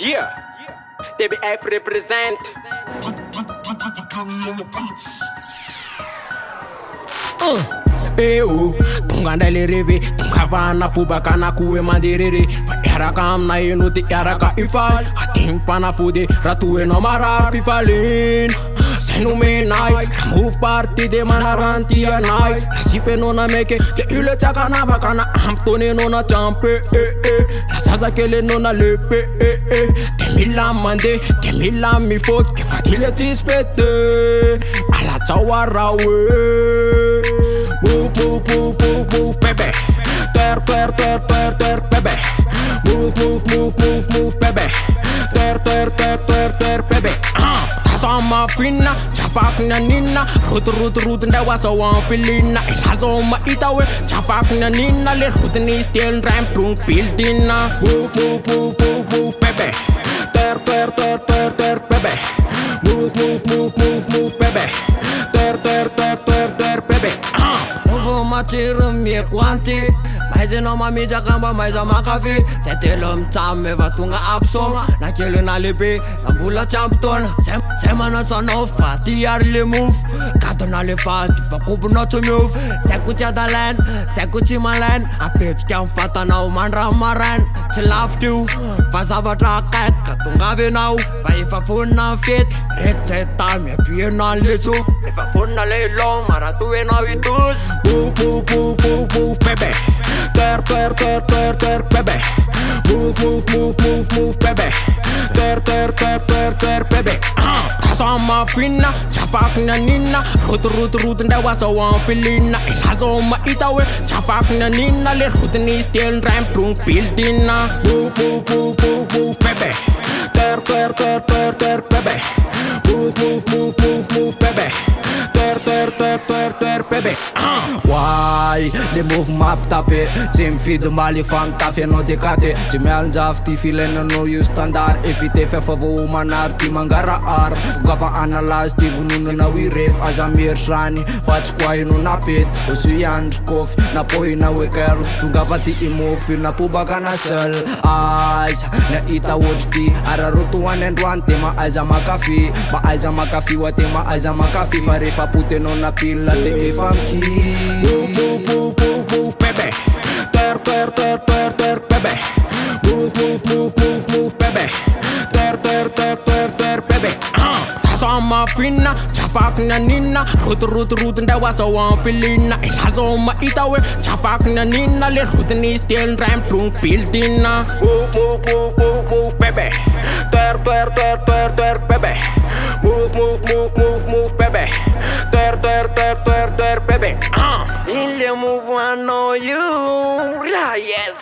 Yeah, TBF represent. Eu tungandale reve tungavana pubakana kuwe mandirere va eraka amina eno te eraka ifaly aty fanafody raha toy enao marary fifalena zay nomenay move party de manaranty anay nasipy anao namaiky de io le tiaka anavakana ampitony anao na trampe na zazakely anao na lepe de mila mande de mila mifoky fa ty le tsisy pete alatsao araoe. Move, move, move, move, move, baby. Ter, ter, ter, ter, ter, baby. Move, move, move, move, move, baby. Ter, ter, ter, ter, ter, baby. Sama fina, jafak na nina. Root, ndaw asa wan filina. Ilazo maita we, jafak na nina. Le root ni stil ram trunk buildina. Move, move, move, move, move, baby. Ter, ter, ter, ter, ter, baby. Move, move, move, move, move, baby. Ter, ter, ter, ter, ter, baby. Matiro mie quanti mas enao mamidra kamba mais amakafe zay telo mitsamy va tonga absoma nakely na lehibe na mbola tsy ampitona zay manasanao fa ty ary le mofo gadona le faty fa kobonao tsy miofo zay ko tsy adalaina zay ko tsy malaina apetsika amy fatanao mandramy maraina tsy lavitra io fa zavatra akaiky ka tongavy anao fa efa fonina fety reto zay tamy apienao an'le sofo efa fonina le long marato enao itozy. Move, move, move, move, baby. Ter, ter, ter, ter, ter, baby. Move, move, move, move, move, baby. Ter, ter, ter, ter, ter, baby. Sama fina, jafak na nina. Root, ndaw asa wan filina. Ilazo maita we, jafak na nina. Le root ni stil ram trunk buildina. Move, move, move, move, move, baby. Ter, ter, ter, ter, ter, baby. Move, move, move, move, move, baby. Ter, ter, ter, ter, ter, baby. Why le move map tape tsy mifidy maly fanitafy anao dekate tsy mialinjafy ty filainanao io standard evite fefa vo manary ty mangarahara gafa analazy ty vononanao irefy aza mierisany fa tsy koahinao napety osy andry kofy napohina hoe kerlo tonga fa ty imofy napobaka na seul aiza na ita ohatry ty ararotoany androany te maaiza makafe mba aiza makafe wa te maaiza makafe fa rehefa potenao na pila te efa miki. Move, move, move, move, move, baby. Ter, ter, ter, ter, ter, baby. Move, move, move, move, move, baby. Ter, ter, ter, ter, ter, baby. Sama fina, jafak na nina. Root, ndaw asa wan filina. Ilazo maita we, jafak na nina. Le root ni stil ram trunk buildina. Move, move, move, move, move, baby. Ter, ter, ter, ter, ter, baby. Move, move, move, move, move, baby. Ter, ter, ter, ter, ter, baby. Il move I know you. Yes.